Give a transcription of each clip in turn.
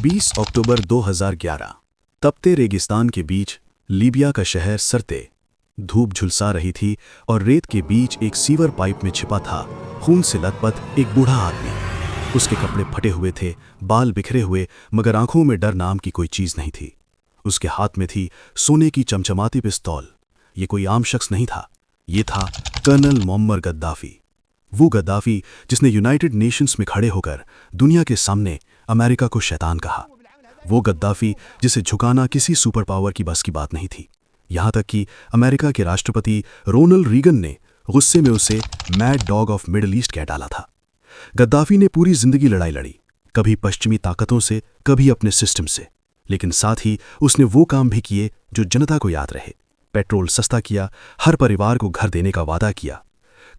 20 अक्टूबर 2011 तपते रेगिस्तान के बीच लीबिया का शहर सरते। धूप झुलसा रही थी और रेत के बीच एक सीवर पाइप में छिपा था खून से लथपथ एक बूढ़ा आदमी। उसके कपड़े फटे हुए थे, बाल बिखरे हुए, मगर आंखों में डर नाम की कोई चीज नहीं थी। उसके हाथ में थी सोने की चमचमाती पिस्तौल। ये कोई आम शख्स नहीं था, ये था कर्नल मुअम्मर गद्दाफी। वो गद्दाफी जिसने यूनाइटेड नेशंस में खड़े होकर दुनिया के सामने अमेरिका को शैतान कहा। वो गद्दाफी जिसे झुकाना किसी सुपर पावर की बस की बात नहीं थी। यहां तक कि अमेरिका के राष्ट्रपति रोनाल्ड रीगन ने गुस्से में उसे mad dog of middle east कह डाला था। गद्दाफी ने पूरी जिंदगी लड़ाई लड़ी, कभी पश्चिमी ताकतों से, कभी अपने सिस्टम से, लेकिन साथ ही उसने वो काम भी किए जो जनता को याद रहे। पेट्रोल सस्ता किया, हर परिवार को घर देने का वादा किया।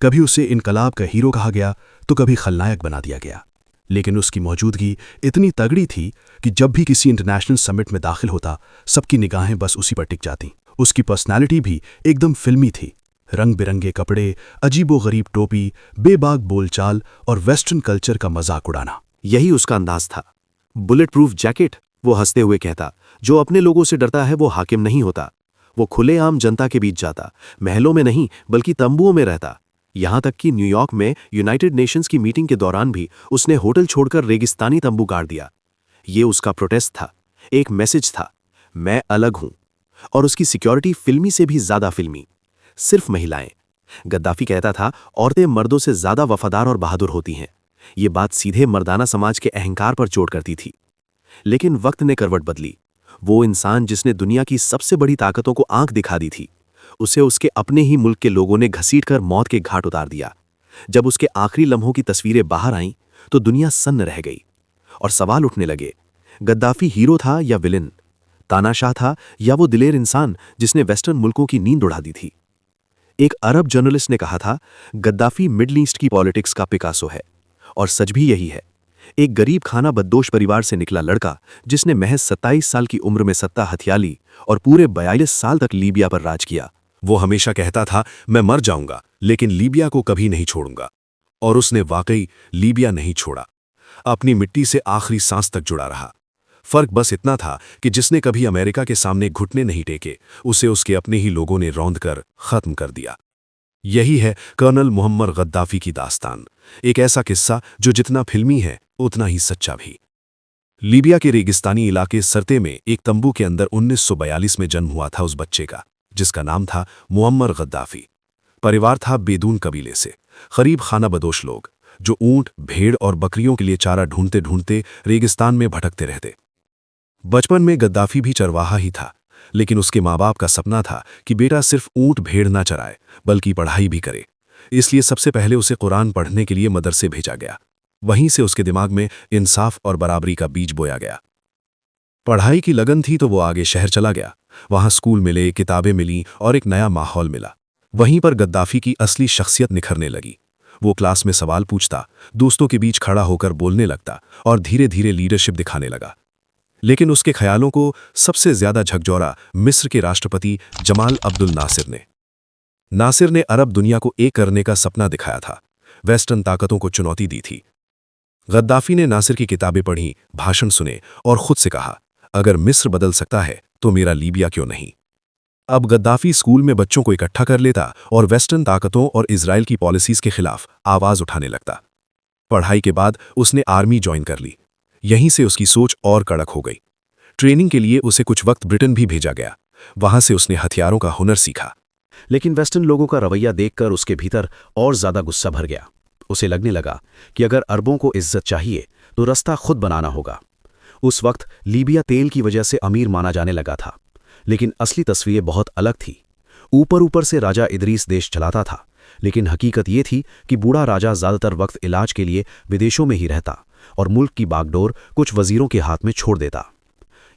कभी उसे इनकलाब का हीरो कहा गया तो कभी खलनायक बना दिया गया, लेकिन उसकी मौजूदगी इतनी तगड़ी थी कि जब भी किसी इंटरनेशनल समिट में दाखिल होता, सबकी निगाहें बस उसी पर टिक जाती। उसकी पर्सनैलिटी भी एकदम फिल्मी थी। रंग बिरंगे कपड़े, अजीबोगरीब टोपी, बेबाक बोलचाल और वेस्टर्न कल्चर का मजाक उड़ाना, यही उसका अंदाज था। बुलेट प्रूफ जैकेट, वो हंसते हुए कहता, जो अपने लोगों से डरता है वो हाकिम नहीं होता। वो खुलेआम जनता के बीच जाता, महलों में नहीं बल्कि तंबुओं में रहता। यहां तक कि न्यूयॉर्क में यूनाइटेड नेशंस की मीटिंग के दौरान भी उसने होटल छोड़कर रेगिस्तानी तंबू गाड़ दिया। ये उसका प्रोटेस्ट था, एक मैसेज था, मैं अलग हूं। और उसकी सिक्योरिटी फिल्मी से भी ज्यादा फिल्मी। सिर्फ महिलाएं। गद्दाफी कहता था, औरतें मर्दों से ज्यादा वफादार और बहादुर होती हैं। ये बात सीधे मर्दाना समाज के अहंकार पर चोट करती थी। लेकिन वक्त ने करवट बदली। वो इंसान जिसने दुनिया की सबसे बड़ी ताकतों को आंख दिखा दी थी, उसे उसके अपने ही मुल्क के लोगों ने घसीटकर मौत के घाट उतार दिया। जब उसके आखिरी लम्हों की तस्वीरें बाहर आईं तो दुनिया सन्न रह गई और सवाल उठने लगे, गद्दाफी हीरो था या विलेन? तानाशाह था या वो दिलेर इंसान जिसने वेस्टर्न मुल्कों की नींद उड़ा दी थी? एक अरब जर्नलिस्ट ने कहा था, गद्दाफी मिडल ईस्ट की पॉलिटिक्स का पिकासो है। और सच भी यही है। एक गरीब खाना बदोश परिवार से निकला लड़का जिसने महज 27 साल की उम्र में सत्ता हथिया ली और पूरे 42 साल तक लीबिया पर राज किया। वो हमेशा कहता था, मैं मर जाऊंगा लेकिन लीबिया को कभी नहीं छोड़ूंगा। और उसने वाकई लीबिया नहीं छोड़ा। अपनी मिट्टी से आखिरी सांस तक जुड़ा रहा। फर्क बस इतना था कि जिसने कभी अमेरिका के सामने घुटने नहीं टेके, उसे उसके अपने ही लोगों ने रौंद कर खत्म कर दिया। यही है कर्नल मुअम्मर गद्दाफी की दास्तान। एक ऐसा किस्सा जो जितना फिल्मी है उतना ही सच्चा भी। लीबिया के रेगिस्तानी इलाके सरते में एक तंबू के अंदर 1942 में जन्म हुआ था उस बच्चे का, जिसका नाम था मुअम्मर गद्दाफी। परिवार था बेदून कबीले से, गरीब खाना बदोश लोग जो ऊंट, भेड़ और बकरियों के लिए चारा ढूंढते ढूंढते रेगिस्तान में भटकते रहते। बचपन में गद्दाफी भी चरवाहा ही था, लेकिन उसके माँ बाप का सपना था कि बेटा सिर्फ ऊंट भेड़ ना चराए बल्कि पढ़ाई भी करे। इसलिए सबसे पहले उसे कुरान पढ़ने के लिए मदरसे भेजा गया। वहीं से उसके दिमाग में इंसाफ और बराबरी का बीज बोया गया। पढ़ाई की लगन थी तो वो आगे शहर चला गया। वहां स्कूल मिले, किताबें मिली और एक नया माहौल मिला। वहीं पर गद्दाफी की असली शख्सियत निखरने लगी। वो क्लास में सवाल पूछता, दोस्तों के बीच खड़ा होकर बोलने लगता और धीरे धीरे लीडरशिप दिखाने लगा। लेकिन उसके ख्यालों को सबसे ज्यादा झकझोरा मिस्र के राष्ट्रपति जमाल अब्दुल नासिर ने। नासिर ने अरब दुनिया को एक करने का सपना दिखाया था, वेस्टर्न ताकतों को चुनौती दी थी। गद्दाफी ने नासिर की किताबें पढ़ी, भाषण सुने और खुद से कहा, अगर मिस्र बदल सकता है तो मेरा लीबिया क्यों नहीं। अब गद्दाफी स्कूल में बच्चों को इकट्ठा कर लेता और वेस्टर्न ताकतों और इजराइल की पॉलिसीज के खिलाफ आवाज उठाने लगता। पढ़ाई के बाद उसने आर्मी ज्वाइन कर ली। यहीं से उसकी सोच और कड़क हो गई। ट्रेनिंग के लिए उसे कुछ वक्त ब्रिटेन भी भेजा गया। वहां से उसने हथियारों का हुनर सीखा। लेकिन वेस्टर्न लोगों का रवैया देखकर उसके भीतर और ज्यादा गुस्सा भर गया। उसे लगने लगा कि अगर अरबों को इज्जत चाहिए तो रास्ता खुद बनाना होगा। उस वक्त लीबिया तेल की वजह से अमीर माना जाने लगा था, लेकिन असली तस्वीर बहुत अलग थी। ऊपर ऊपर से राजा इदरीस देश चलाता था, लेकिन हकीकत ये थी कि बूढ़ा राजा ज्यादातर वक्त इलाज के लिए विदेशों में ही रहता और मुल्क की बागडोर कुछ वजीरों के हाथ में छोड़ देता।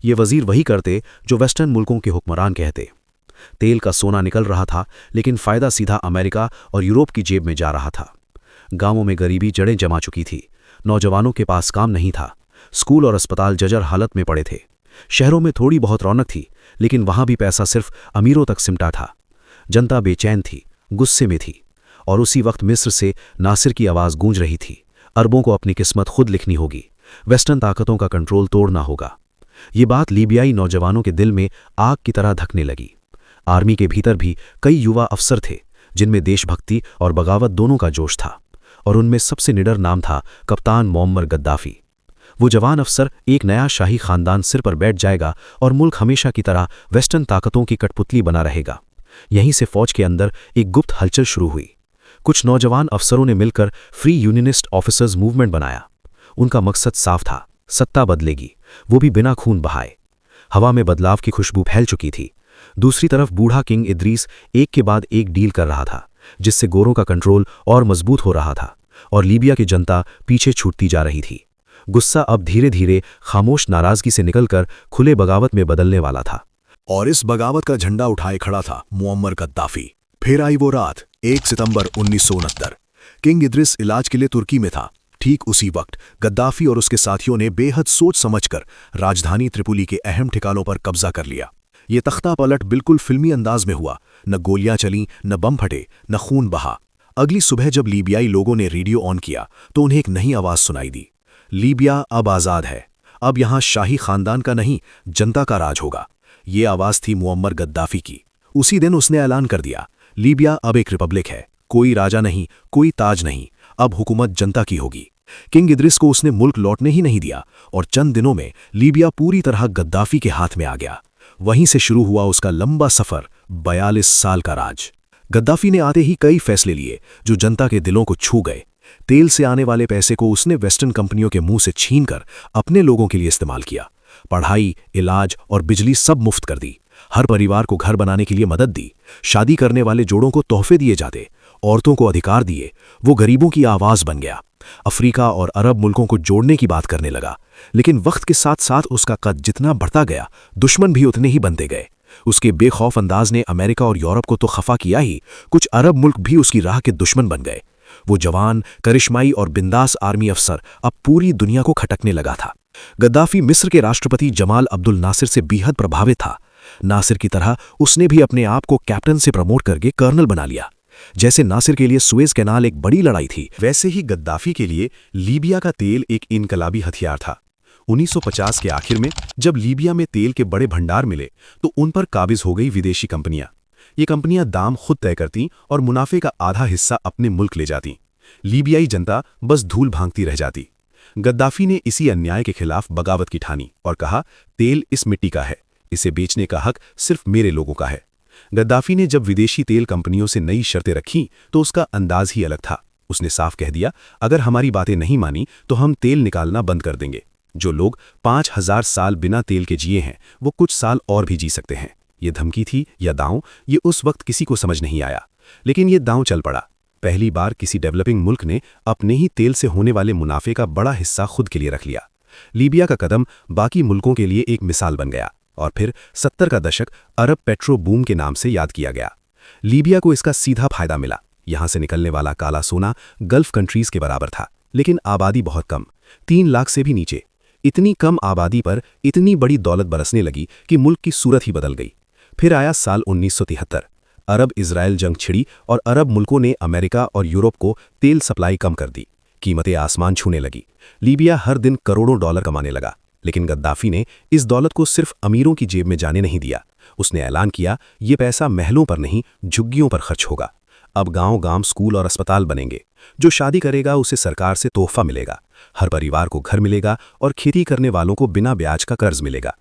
ये वजीर वही करते जो वेस्टर्न मुल्कों के हुक्मरान कहते। तेल का सोना निकल रहा था, लेकिन फायदा सीधा अमेरिका और यूरोप की जेब में जा रहा था। गांवों में गरीबी जड़ें जमा चुकी थी। नौजवानों के पास काम नहीं था। स्कूल और अस्पताल जर्जर हालत में पड़े थे। शहरों में थोड़ी बहुत रौनक थी, लेकिन वहां भी पैसा सिर्फ अमीरों तक सिमटा था। जनता बेचैन थी, गुस्से में थी। और उसी वक्त मिस्र से नासिर की आवाज गूंज रही थी, अरबों को अपनी किस्मत खुद लिखनी होगी, वेस्टर्न ताकतों का कंट्रोल तोड़ना होगा। ये बात लीबियाई नौजवानों के दिल में आग की तरह धकने लगी। आर्मी के भीतर भी कई युवा अफसर थे जिनमें देशभक्ति और बगावत दोनों का जोश था, और उनमें सबसे निडर नाम था कप्तान मुअम्मर गद्दाफी। वो जवान अफसर एक नया शाही खानदान सिर पर बैठ जाएगा और मुल्क हमेशा की तरह वेस्टर्न ताकतों की कठपुतली बना रहेगा। यहीं से फौज के अंदर एक गुप्त हलचल शुरू हुई। कुछ नौजवान अफसरों ने मिलकर फ्री यूनियनिस्ट ऑफिसर्स मूवमेंट बनाया। उनका मकसद साफ था, सत्ता बदलेगी, वो भी बिना खून बहाए। हवा में बदलाव की खुशबू फैल चुकी थी। दूसरी तरफ बूढ़ा किंग इद्रीस एक के बाद एक डील कर रहा था, जिससे गोरों का कंट्रोल और मजबूत हो रहा था और लीबिया की जनता पीछे छूटती जा रही थी। गुस्सा अब धीरे धीरे खामोश नाराजगी से निकलकर खुले बगावत में बदलने वाला था। और इस बगावत का झंडा उठाए खड़ा था मुअम्मर गद्दाफी। फिर आई वो रात, 1 सितंबर 1969। किंग इद्रिस इलाज के लिए तुर्की में था। ठीक उसी वक्त गद्दाफी और उसके साथियों ने बेहद सोच समझकर राजधानी त्रिपुली के अहम ठिकानों पर कब्जा कर लिया। ये तख्ता पलट बिल्कुल फिल्मी अंदाज में हुआ। न गोलियां चलीं, न बम फटे, न खून बहा। अगली सुबह जब लीबियाई लोगों ने रेडियो ऑन किया तो उन्हें एक नई आवाज सुनाई दी। लीबिया अब आज़ाद है, अब यहां शाही खानदान का नहीं, जनता का राज होगा। ये आवाज थी मुअम्मर गद्दाफी की। उसी दिन उसने ऐलान कर दिया, लीबिया अब एक रिपब्लिक है, कोई राजा नहीं, कोई ताज नहीं, अब हुकूमत जनता की होगी। किंग इद्रिस को उसने मुल्क लौटने ही नहीं दिया और चंद दिनों में लीबिया पूरी तरह गद्दाफी के हाथ में आ गया। वहीं से शुरू हुआ उसका लंबा सफर, 42 साल का राज। गद्दाफी ने आते ही कई फैसले लिए जो जनता के दिलों को छू गए। तेल से आने वाले पैसे को उसने वेस्टर्न कंपनियों के मुंह से छीनकर अपने लोगों के लिए इस्तेमाल किया। पढ़ाई, इलाज और बिजली सब मुफ्त कर दी। हर परिवार को घर बनाने के लिए मदद दी। शादी करने वाले जोड़ों को तोहफे दिए जाते। औरतों को अधिकार दिए। वो गरीबों की आवाज बन गया। अफ्रीका और अरब मुल्कों को जोड़ने की बात करने लगा। लेकिन वक्त के साथ साथ उसका कद जितना बढ़ता गया, दुश्मन भी उतने ही बनते गए। उसके बेखौफ अंदाज ने अमेरिका और यूरोप को तो खफा किया ही, कुछ अरब मुल्क भी उसकी राह के दुश्मन बन गए। वो जवान, करिश्माई और बिंदास आर्मी अफसर अब पूरी दुनिया को खटकने लगा था। गद्दाफी मिस्र के राष्ट्रपति जमाल अब्दुल नासिर से बेहद प्रभावित था। नासिर की तरह उसने भी अपने आप को कैप्टन से प्रमोट करके कर्नल बना लिया। जैसे नासिर के लिए सुएज कैनाल एक बड़ी लड़ाई थी, वैसे ही गद्दाफी के लिए लीबिया का तेल एक इनकलाबी हथियार था। 1950 के आखिर में जब लीबिया में तेल के बड़े भंडार मिले तो उन पर काबिज हो गई विदेशी कंपनियां। ये कंपनियां दाम खुद तय करती और मुनाफे का आधा हिस्सा अपने मुल्क ले जाती। लीबियाई जनता बस धूल भांगती रह जाती। गद्दाफी ने इसी अन्याय के खिलाफ बगावत की ठानी और कहा, तेल इस मिट्टी का है, इसे बेचने का हक सिर्फ मेरे लोगों का है। गद्दाफी ने जब विदेशी तेल कंपनियों से नई शर्तें रखीं तो उसका अंदाज ही अलग था। उसने साफ कह दिया, अगर हमारी बातें नहीं मानी तो हम तेल निकालना बंद कर देंगे। जो लोग 5000 साल बिना तेल के जिए हैं वो कुछ साल और भी जी सकते हैं। ये धमकी थी या दांव, ये उस वक्त किसी को समझ नहीं आया, लेकिन ये दांव चल पड़ा। पहली बार किसी डेवलपिंग मुल्क ने अपने ही तेल से होने वाले मुनाफे का बड़ा हिस्सा खुद के लिए रख लिया। लीबिया का कदम बाकी मुल्कों के लिए एक मिसाल बन गया और फिर 70 का दशक अरब पेट्रो बूम के नाम से याद किया गया। लीबिया को इसका सीधा फायदा मिला। यहां से निकलने वाला काला सोना गल्फ कंट्रीज के बराबर था, लेकिन आबादी बहुत कम, 3 लाख से भी नीचे। इतनी कम आबादी पर इतनी बड़ी दौलत बरसने लगी कि मुल्क की सूरत ही बदल गई। फिर आया साल 1973। अरब इजराइल जंग छिड़ी और अरब मुल्कों ने अमेरिका और यूरोप को तेल सप्लाई कम कर दी। कीमतें आसमान छूने लगी। लीबिया हर दिन करोड़ों डॉलर कमाने लगा, लेकिन गद्दाफी ने इस दौलत को सिर्फ अमीरों की जेब में जाने नहीं दिया। उसने ऐलान किया, ये पैसा महलों पर नहीं, झुग्गियों पर खर्च होगा। अब गांव-गांव स्कूल और अस्पताल बनेंगे। जो शादी करेगा उसे सरकार से तोहफा मिलेगा। हर परिवार को घर मिलेगा और खेती करने वालों को बिना ब्याज का कर्ज मिलेगा।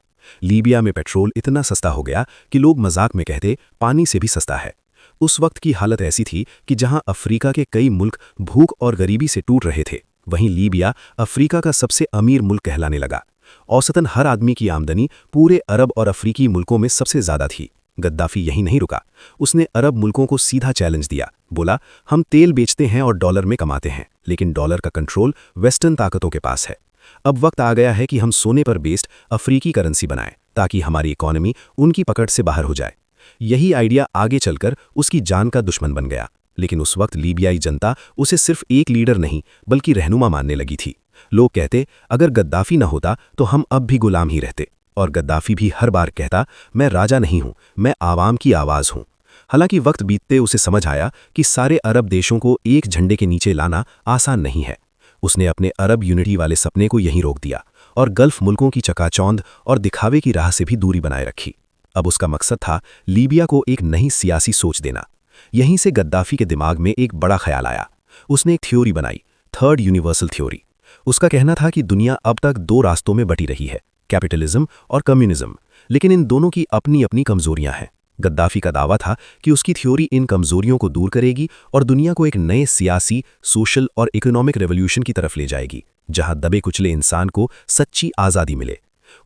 लीबिया में पेट्रोल इतना सस्ता हो गया कि लोग मजाक में कहते, पानी से भी सस्ता है। उस वक्त की हालत ऐसी थी कि जहां अफ्रीका के कई मुल्क भूख और गरीबी से टूट रहे थे, वहीं लीबिया अफ्रीका का सबसे अमीर मुल्क कहलाने लगा। औसतन हर आदमी की आमदनी पूरे अरब और अफ्रीकी मुल्कों में सबसे ज्यादा थी। गद्दाफी यहीं नहीं रुका। उसने अरब मुल्कों को सीधा चैलेंज दिया। बोला, हम तेल बेचते हैं और डॉलर में कमाते हैं, लेकिन डॉलर का कंट्रोल वेस्टर्न ताकतों के पास है। अब वक्त आ गया है कि हम सोने पर बेस्ड अफ्रीकी करेंसी बनाएं, ताकि हमारी इकोनॉमी उनकी पकड़ से बाहर हो जाए। यही आइडिया आगे चलकर उसकी जान का दुश्मन बन गया। लेकिन उस वक्त लीबियाई जनता उसे सिर्फ एक लीडर नहीं बल्कि रहनुमा मानने लगी थी। लोग कहते, अगर गद्दाफी न होता तो हम अब भी गुलाम ही रहते। और गद्दाफी भी हर बार कहता, मैं राजा नहीं हूं, मैं आवाम की आवाज हूं। हालांकि वक्त बीतते उसे समझ आया कि सारे अरब देशों को एक झंडे के नीचे लाना आसान नहीं है। उसने अपने अरब यूनिटी वाले सपने को यहीं रोक दिया और गल्फ मुल्कों की चकाचौंध और दिखावे की राह से भी दूरी बनाए रखी। अब उसका मकसद था लीबिया को एक नई सियासी सोच देना। यहीं से गद्दाफी के दिमाग में एक बड़ा ख्याल आया। उसने एक थ्योरी बनाई, थर्ड यूनिवर्सल थ्योरी। उसका कहना था कि दुनिया अब तक दो रास्तों में बटी रही है, कैपिटलिज्म और कम्युनिज्म, लेकिन इन दोनों की अपनी अपनी कमजोरियां हैं। गद्दाफी का दावा था कि उसकी थ्योरी इन कमजोरियों को दूर करेगी और दुनिया को एक नए सियासी, सोशल और इकोनॉमिक रेवोल्यूशन की तरफ ले जाएगी, जहां दबे कुचले इंसान को सच्ची आज़ादी मिले।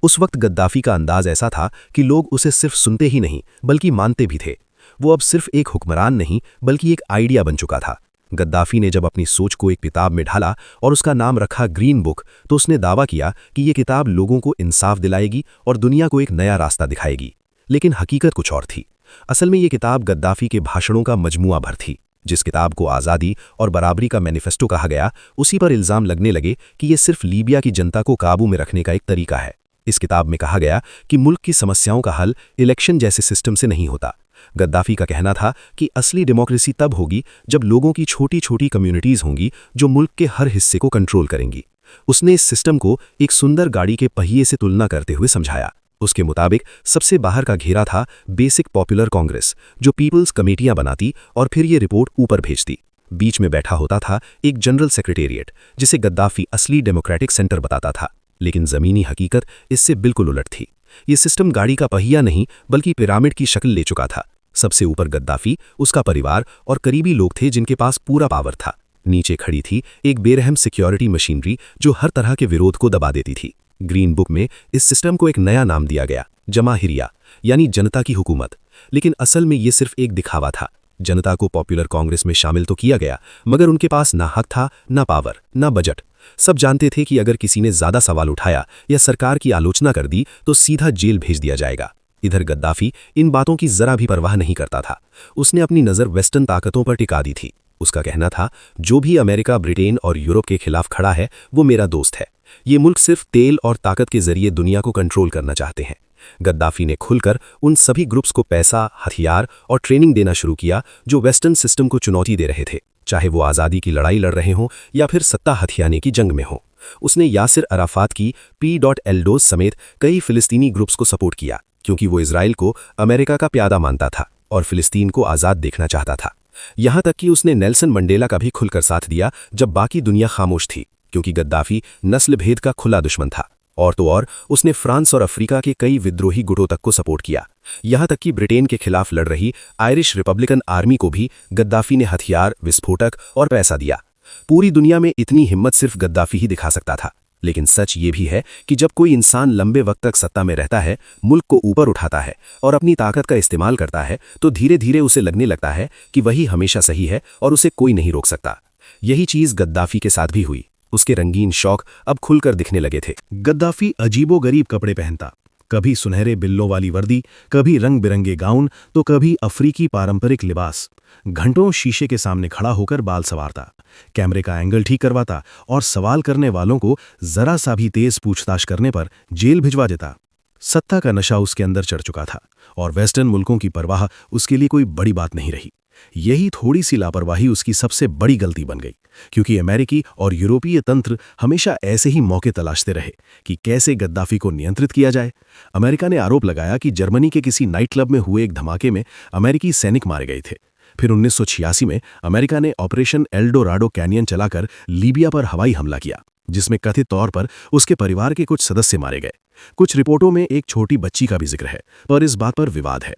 उस वक्त गद्दाफी का अंदाज ऐसा था कि लोग उसे सिर्फ सुनते ही नहीं बल्कि मानते भी थे। वो अब सिर्फ एक हुक्मरान नहीं बल्कि एक आइडिया बन चुका था। गद्दाफी ने जब अपनी सोच को एक किताब में ढाला और उसका नाम रखा ग्रीन बुक, तो उसने दावा किया कि ये किताब लोगों को इंसाफ दिलाएगी और दुनिया को एक नया रास्ता दिखाएगी। लेकिन हकीकत कुछ और थी। असल में ये किताब गद्दाफी के भाषणों का मजमुआ भर थी। जिस किताब को आज़ादी और बराबरी का मैनिफेस्टो कहा गया, उसी पर इल्ज़ाम लगने लगे कि ये सिर्फ लीबिया की जनता को काबू में रखने का एक तरीका है। इस किताब में कहा गया कि मुल्क की समस्याओं का हल इलेक्शन जैसे सिस्टम से नहीं होता। गद्दाफी का कहना था कि असली डेमोक्रेसी तब होगी जब लोगों की छोटी छोटी कम्युनिटीज़ होंगी जो मुल्क के हर हिस्से को कंट्रोल करेंगी। उसने इस सिस्टम को एक सुंदर गाड़ी के पहिए से तुलना करते हुए समझाया। उसके मुताबिक सबसे बाहर का घेरा था बेसिक पॉपुलर कांग्रेस, जो पीपल्स कमेटियां बनाती और फिर ये रिपोर्ट ऊपर भेजती। बीच में बैठा होता था एक जनरल सेक्रेटेरिएट, जिसे गद्दाफी असली डेमोक्रेटिक सेंटर बताता था। लेकिन ज़मीनी हकीकत इससे बिल्कुल उलट थी। ये सिस्टम गाड़ी का पहिया नहीं बल्कि पिरामिड की शक्ल ले चुका था। सबसे ऊपर गद्दाफी, उसका परिवार और करीबी लोग थे जिनके पास पूरा पावर था। नीचे खड़ी थी एक बेरहम सिक्योरिटी मशीनरी जो हर तरह के विरोध को दबा देती थी। ग्रीन बुक में इस सिस्टम को एक नया नाम दिया गया, जमाहिरिया, यानी जनता की हुकूमत। लेकिन असल में ये सिर्फ एक दिखावा था। जनता को पॉपुलर कांग्रेस में शामिल तो किया गया, मगर उनके पास ना हक था, ना पावर, ना बजट। सब जानते थे कि अगर किसी ने ज्यादा सवाल उठाया या सरकार की आलोचना कर दी तो सीधा जेल भेज दिया जाएगा। इधर गद्दाफी इन बातों की जरा भी परवाह नहीं करता था। उसने अपनी नज़र वेस्टर्न ताकतों पर टिका दी थी। उसका कहना था, जो भी अमेरिका, ब्रिटेन और यूरोप के खिलाफ खड़ा है वो मेरा दोस्त है। ये मुल्क सिर्फ तेल और ताकत के जरिए दुनिया को कंट्रोल करना चाहते हैं। गद्दाफी ने खुलकर उन सभी ग्रुप्स को पैसा, हथियार और ट्रेनिंग देना शुरू किया जो वेस्टर्न सिस्टम को चुनौती दे रहे थे, चाहे वो आज़ादी की लड़ाई लड़ रहे हों या फिर सत्ता हथियाने की जंग में हों। उसने यासिर अराफात की P.Eldoz समेत कई फिलिस्तीनी ग्रुप्स को सपोर्ट किया, क्योंकि वो इजराइल को अमेरिका का प्यादा मानता था और फिलिस्तीन को आज़ाद देखना चाहता था। यहाँ तक कि उसने नेल्सन मंडेला का भी खुलकर साथ दिया जब बाकी दुनिया खामोश थी, क्योंकि गद्दाफी नस्ल भेद का खुला दुश्मन था। और तो और उसने फ्रांस और अफ्रीका के कई विद्रोही गुटों तक को सपोर्ट किया। यहाँ तक कि ब्रिटेन के खिलाफ लड़ रही आयरिश रिपब्लिकन आर्मी को भी गद्दाफी ने हथियार, विस्फोटक और पैसा दिया। पूरी दुनिया में इतनी हिम्मत सिर्फ गद्दाफी ही दिखा सकता था। लेकिन सच ये भी है कि जब कोई इंसान लंबे वक्त तक सत्ता में रहता है, मुल्क को ऊपर उठाता है और अपनी ताकत का इस्तेमाल करता है, तो धीरे धीरे उसे लगने लगता है कि वही हमेशा सही है और उसे कोई नहीं रोक सकता। यही चीज़ गद्दाफी के साथ भी हुई। उसके रंगीन शौक अब खुलकर दिखने लगे थे। गद्दाफी अजीबोगरीब कपड़े पहनता, कभी सुनहरे बिल्लों वाली वर्दी, कभी रंग बिरंगे गाउन, तो कभी अफ्रीकी पारंपरिक लिबास। घंटों शीशे के सामने खड़ा होकर बाल संवारता, कैमरे का एंगल ठीक करवाता और सवाल करने वालों को जरा सा भी तेज पूछताछ करने पर जेल भिजवा देता। सत्ता का नशा उसके अंदर चढ़ चुका था और वेस्टर्न मुल्कों की परवाह उसके लिए कोई बड़ी बात नहीं रही। यही थोड़ी सी लापरवाही उसकी सबसे बड़ी गलती बन गई, क्योंकि अमेरिकी और यूरोपीय तंत्र हमेशा ऐसे ही मौके तलाशते रहे कि कैसे गद्दाफी को नियंत्रित किया जाए। अमेरिका ने आरोप लगाया कि जर्मनी के किसी नाइट क्लब में हुए एक धमाके में अमेरिकी सैनिक मारे गए थे। फिर 1986 में अमेरिका ने ऑपरेशन एल्डोराडो कैनियन चलाकर लीबिया पर हवाई हमला किया, जिसमें कथित तौर पर उसके परिवार के कुछ सदस्य मारे गए। कुछ रिपोर्टों में एक छोटी बच्ची का भी जिक्र है, पर इस बात पर विवाद है।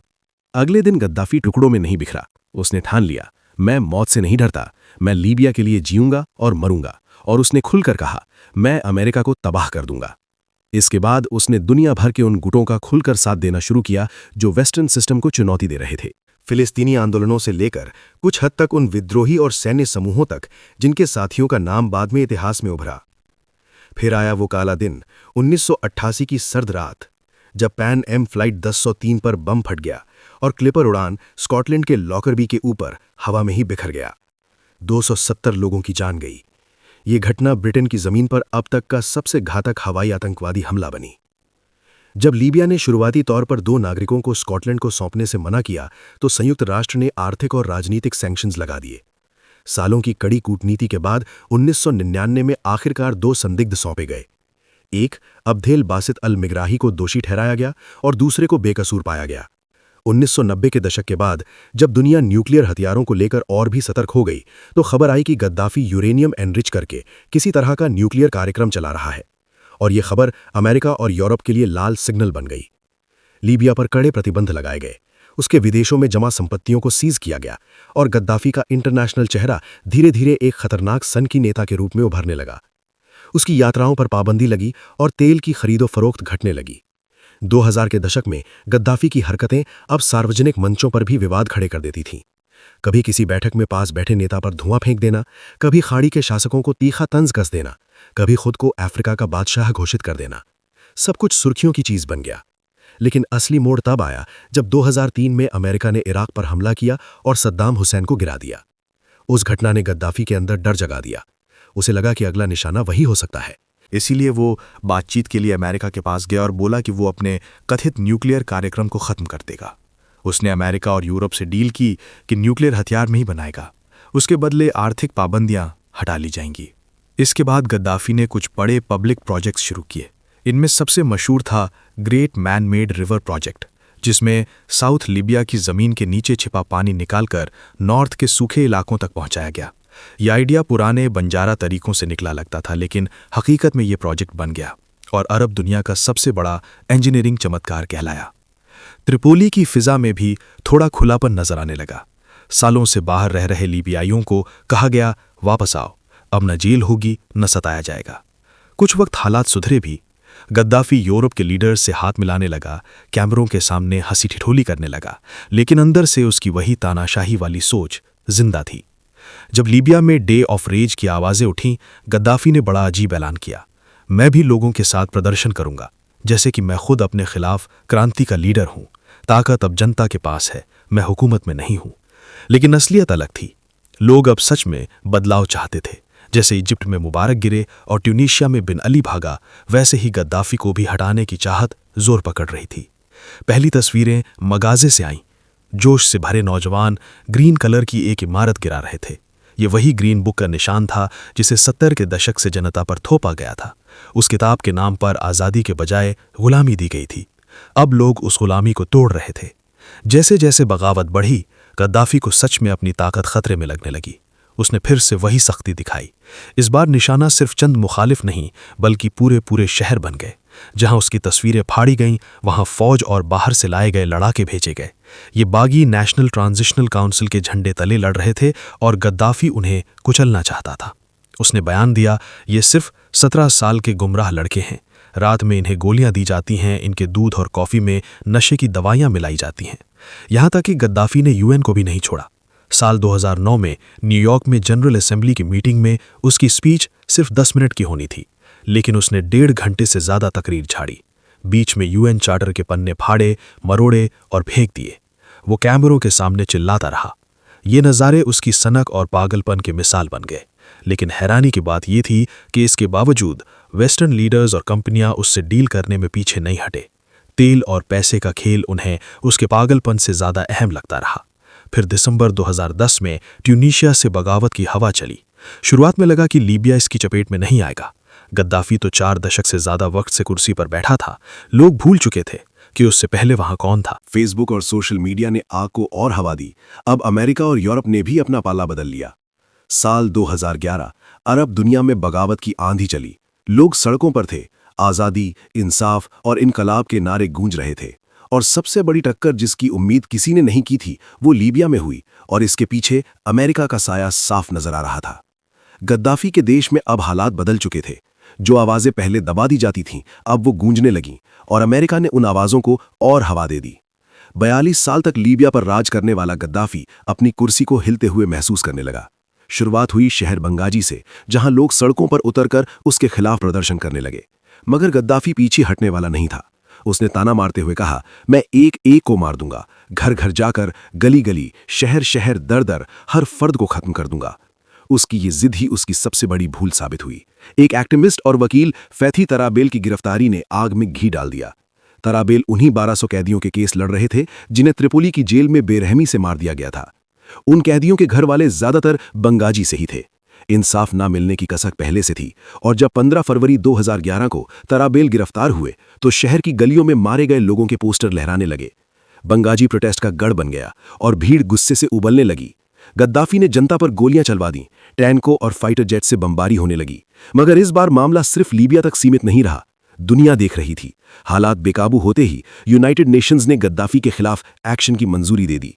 अगले दिन गद्दाफी टुकड़ों में नहीं बिखरा। उसने ठान लिया, मैं मौत से नहीं डरता, मैं लीबिया के लिए जीऊंगा और मरूंगा। और उसने खुलकर कहा, मैं अमेरिका को तबाह कर दूंगा। इसके बाद उसने दुनिया भर के उन गुटों का खुलकर साथ देना शुरू किया जो वेस्टर्न सिस्टम को चुनौती दे रहे थे। फिलिस्तीनी आंदोलनों से लेकर कुछ हद तक उन विद्रोही और सैन्य समूहों तक जिनके साथियों का नाम बाद में इतिहास में उभरा। फिर आया वो काला दिन, 1988 की सर्द रात, जब पैन एम फ्लाइट 1003 पर बम फट गया और क्लिपर उड़ान स्कॉटलैंड के लॉकरबी के ऊपर हवा में ही बिखर गया। 270 लोगों की जान गई। ये घटना ब्रिटेन की जमीन पर अब तक का सबसे घातक हवाई आतंकवादी हमला बनी। जब लीबिया ने शुरुआती तौर पर 2 नागरिकों को स्कॉटलैंड को सौंपने से मना किया, तो संयुक्त राष्ट्र ने आर्थिक और राजनीतिक सैंक्शंस लगा दिए। सालों की कड़ी कूटनीति के बाद 1999 में आखिरकार 2 संदिग्ध सौंपे गए। एक, अब्देल बासित अल मिग्राही को दोषी ठहराया गया और दूसरे को बेकसूर पाया गया। 1990 के दशक के बाद जब दुनिया न्यूक्लियर हथियारों को लेकर और भी सतर्क हो गई, तो खबर आई कि गद्दाफी यूरेनियम एनरिच करके किसी तरह का न्यूक्लियर कार्यक्रम चला रहा है, और यह खबर अमेरिका और यूरोप के लिए लाल सिग्नल बन गई। लीबिया पर कड़े प्रतिबंध लगाए गए, उसके विदेशों में जमा संपत्तियों को सीज किया गया और गद्दाफी का इंटरनेशनल चेहरा धीरे धीरे एक खतरनाक सनकी नेता के रूप में उभरने लगा। उसकी यात्राओं पर पाबंदी लगी और तेल की खरीदो फरोख्त घटने लगी। 2000 के दशक में गद्दाफी की हरकतें अब सार्वजनिक मंचों पर भी विवाद खड़े कर देती थीं। कभी किसी बैठक में पास बैठे नेता पर धुआं फेंक देना, कभी खाड़ी के शासकों को तीखा तंज कस देना, कभी खुद को अफ्रीका का बादशाह घोषित कर देना। सब कुछ सुर्खियों की चीज बन गया। लेकिन असली मोड़ तब आया जब 2003 में अमेरिका ने इराक पर हमला किया और सद्दाम हुसैन को गिरा दिया। उस घटना ने गद्दाफी के अंदर डर जगा दिया। उसे लगा कि अगला निशाना वही हो सकता है। इसीलिए वो बातचीत के लिए अमेरिका के पास गया और बोला कि वो अपने कथित न्यूक्लियर कार्यक्रम को ख़त्म कर देगा। उसने अमेरिका और यूरोप से डील की कि न्यूक्लियर हथियार नहीं बनाएगा, उसके बदले आर्थिक पाबंदियां हटा ली जाएंगी। इसके बाद गद्दाफी ने कुछ बड़े पब्लिक प्रोजेक्ट्स शुरू किए। इनमें सबसे मशहूर था great man made river project, जिसमें साउथ लीबिया की ज़मीन के नीचे छिपा पानी निकालकर नॉर्थ के सूखे इलाकों तक पहुंचाया गया। यह आइडिया पुराने बंजारा तरीकों से निकला लगता था, लेकिन हकीकत में यह प्रोजेक्ट बन गया और अरब दुनिया का सबसे बड़ा इंजीनियरिंग चमत्कार कहलाया। त्रिपोली की फिजा में भी थोड़ा खुलापन नजर आने लगा। सालों से बाहर रह रहे लीबियाइयों को कहा गया, वापस आओ, अब न जेल होगी न सताया जाएगा। कुछ वक्त हालात सुधरे भी। गद्दाफी यूरोप के लीडर्स से हाथ मिलाने लगा, कैमरों के सामने हंसी ठिठोली करने लगा, लेकिन अंदर से उसकी वही तानाशाही वाली सोच जिंदा थी। जब लीबिया में डे ऑफ रेज की आवाज़ें उठीं, गद्दाफी ने बड़ा अजीब ऐलान किया, मैं भी लोगों के साथ प्रदर्शन करूंगा, जैसे कि मैं खुद अपने खिलाफ क्रांति का लीडर हूं। ताकत अब जनता के पास है, मैं हुकूमत में नहीं हूं। लेकिन असलियत अलग थी। लोग अब सच में बदलाव चाहते थे। जैसे इजिप्ट में मुबारक गिरे और ट्यूनीशिया में बिन अली भागा, वैसे ही गद्दाफी को भी हटाने की चाहत जोर पकड़ रही थी। पहली तस्वीरें मगाजे से आईं। जोश से भरे नौजवान ग्रीन कलर की एक इमारत गिरा रहे थे। ये वही ग्रीन बुक का निशान था जिसे 70 के दशक से जनता पर थोपा गया था। उस किताब के नाम पर आज़ादी के बजाय गुलामी दी गई थी। अब लोग उस गुलामी को तोड़ रहे थे। जैसे जैसे बगावत बढ़ी, गद्दाफी को सच में अपनी ताकत खतरे में लगने लगी। उसने फिर से वही सख्ती दिखाई। इस बार निशाना सिर्फ चंद मुखालिफ नहीं, बल्कि पूरे पूरे शहर बन गए। जहां उसकी तस्वीरें फाड़ी गईं, वहां फौज और बाहर से लाए गए लड़ाके भेजे गए। ये बागी नेशनल ट्रांजिशनल काउंसिल के झंडे तले लड़ रहे थे और गद्दाफी उन्हें कुचलना चाहता था। उसने बयान दिया, ये सिर्फ 17 साल के गुमराह लड़के हैं। रात में इन्हें गोलियां दी जाती हैं, इनके दूध और कॉफ़ी में नशे की दवाइयां मिलाई जाती हैं। यहां तक कि गद्दाफी ने यूएन को भी नहीं छोड़ा। साल 2009 में न्यूयॉर्क में जनरल असेंबली की मीटिंग में उसकी स्पीच सिर्फ 10 मिनट की होनी थी, लेकिन उसने 1.5 घंटे से ज़्यादा तकरीर झाड़ी। बीच में यूएन चार्टर के पन्ने फाड़े, मरोड़े और फेंक दिए। वो कैमरों के सामने चिल्लाता रहा। ये नज़ारे उसकी सनक और पागलपन के मिसाल बन गए। लेकिन हैरानी की बात यह थी कि इसके बावजूद वेस्टर्न लीडर्स और कंपनियां उससे डील करने में पीछे नहीं हटे। तेल और पैसे का खेल उन्हें उसके पागलपन से ज़्यादा अहम लगता रहा। फिर दिसंबर 2010 में ट्यूनीशिया से बगावत की हवा चली। शुरुआत में लगा कि लीबिया इसकी चपेट में नहीं आएगा। गद्दाफी तो 4 दशक से ज़्यादा वक्त से कुर्सी पर बैठा था। लोग भूल चुके थे कि उससे पहले वहां कौन था। फेसबुक और सोशल मीडिया ने आग को और हवा दी। अब अमेरिका और यूरोप ने भी अपना पाला बदल लिया। साल 2011 अरब दुनिया में बगावत की आंधी चली। लोग सड़कों पर थे। आज़ादी, इंसाफ और इनकलाब के नारे गूंज रहे थे। और सबसे बड़ी टक्कर जिसकी उम्मीद किसी ने नहीं की थी, वो लीबिया में हुई, और इसके पीछे अमेरिका का साया साफ नजर आ रहा था। गद्दाफी के देश में अब हालात बदल चुके थे। जो आवाजें पहले दबा दी जाती थीं, अब वो गूंजने लगीं, और अमेरिका ने उन आवाजों को और हवा दे दी। 42 साल तक लीबिया पर राज करने वाला गद्दाफी अपनी कुर्सी को हिलते हुए महसूस करने लगा। शुरुआत हुई शहर बंगाजी से, जहां लोग सड़कों पर उतरकर उसके खिलाफ प्रदर्शन करने लगे। मगर गद्दाफी पीछे हटने वाला नहीं था। उसने ताना मारते हुए कहा, मैं एक एक को मार दूंगा, घर घर जाकर, गली गली, शहर शहर, दर दर, हर फर्द को खत्म कर दूंगा। उसकी ये जिद ही उसकी सबसे बड़ी भूल साबित हुई। एक एक्टिविस्ट और वकील फैथी तराबेल की गिरफ्तारी ने आग में घी डाल दिया। तराबेल उन्हीं 1200 कैदियों के केस लड़ रहे थे जिन्हें त्रिपोली की जेल में बेरहमी से मार दिया गया था। उन कैदियों के घर वाले ज्यादातर बंगाजी से ही थे। इंसाफ ना मिलने की कसक पहले से थी, और जब 15 फरवरी 2011 को तराबेल गिरफ्तार हुए तो शहर की गलियों में मारे गए लोगों के पोस्टर लहराने लगे। बंगाजी प्रोटेस्ट का गढ़ बन गया और भीड़ गुस्से से उबलने लगी। गद्दाफी ने जनता पर गोलियां चलवा दी, टैंकों और फाइटर जेट से बमबारी होने लगी। मगर इस बार मामला सिर्फ लीबिया तक सीमित नहीं रहा, दुनिया देख रही थी। हालात बेकाबू होते ही यूनाइटेड नेशंस ने गद्दाफी के खिलाफ एक्शन की मंजूरी दे दी।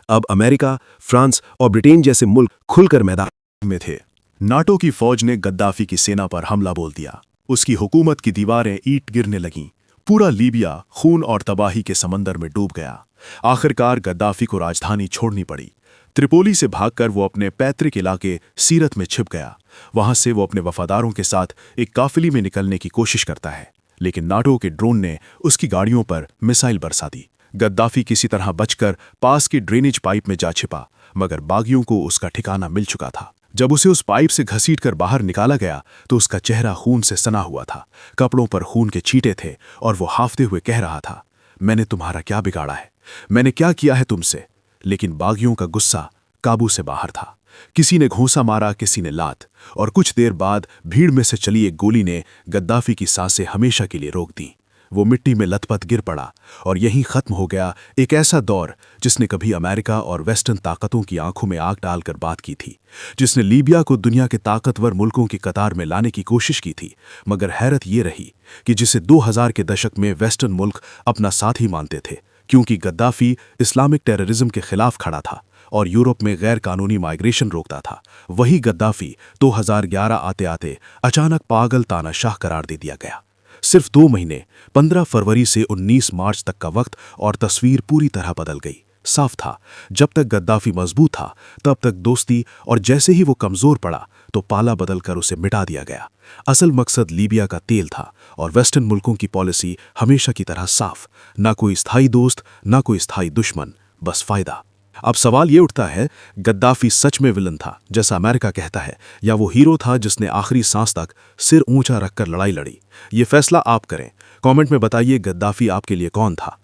अब अमेरिका, फ्रांस और ब्रिटेन जैसे मुल्क खुलकर मैदान में थे। नाटो की फौज ने गद्दाफी की सेना पर हमला बोल दिया। उसकी हुकूमत की दीवारें ईंट गिरने लगीं। पूरा लीबिया खून और तबाही के समंदर में डूब गया। आखिरकार गद्दाफी को राजधानी छोड़नी पड़ी। त्रिपोली से भागकर वो अपने पैतृक इलाके सीरत में छिप गया। वहां से वो अपने वफादारों के साथ एक काफिले में निकलने की कोशिश करता है, लेकिन नाटो के ड्रोन ने उसकी गाड़ियों पर मिसाइल बरसा दी। गद्दाफी किसी तरह बचकर पास की ड्रेनेज पाइप में जा छिपा, मगर बागियों को उसका ठिकाना मिल चुका था। जब उसे उस पाइप से घसीटकर बाहर निकाला गया तो उसका चेहरा खून से सना हुआ था। कपड़ों पर खून के छींटे थे और वो हाफते हुए कह रहा था, मैंने तुम्हारा क्या बिगाड़ा है, मैंने क्या किया है तुमसे। लेकिन बागियों का गुस्सा काबू से बाहर था। किसी ने घूंसा मारा, किसी ने लात, और कुछ देर बाद भीड़ में से चली एक गोली ने गद्दाफी की सांसें हमेशा के लिए रोक दी। वो मिट्टी में लथपथ गिर पड़ा और यहीं खत्म हो गया एक ऐसा दौर जिसने कभी अमेरिका और वेस्टर्न ताकतों की आंखों में आग डालकर बात की थी, जिसने लीबिया को दुनिया के ताकतवर मुल्कों की कतार में लाने की कोशिश की थी। मगर हैरत ये रही कि जिसे 2000 के दशक में वेस्टर्न मुल्क अपना साथी मानते थे, क्योंकि गद्दाफी इस्लामिक टेररिज्म के खिलाफ खड़ा था और यूरोप में गैर कानूनी माइग्रेशन रोकता था, वही गद्दाफी 2011 आते आते अचानक पागल तानाशाह करार दे दिया गया। सिर्फ 2 महीने, 15 फरवरी से 19 मार्च तक का वक्त और तस्वीर पूरी तरह बदल गई। साफ था, जब तक गद्दाफी मजबूत था तब तक दोस्ती, और जैसे ही वो कमजोर पड़ा तो पाला बदलकर उसे मिटा दिया गया। असल मकसद लीबिया का तेल था और वेस्टर्न मुल्कों की पॉलिसी हमेशा की तरह साफ, ना कोई स्थायी दोस्त, ना कोई स्थायी दुश्मन, बस फायदा। अब सवाल ये उठता है, गद्दाफी सच में विलन था जैसा अमेरिका कहता है, या वो हीरो था जिसने आखिरी सांस तक सिर ऊंचा रखकर लड़ाई लड़ी? ये फैसला आप करें। कमेंट में बताइए, गद्दाफी आपके लिए कौन था?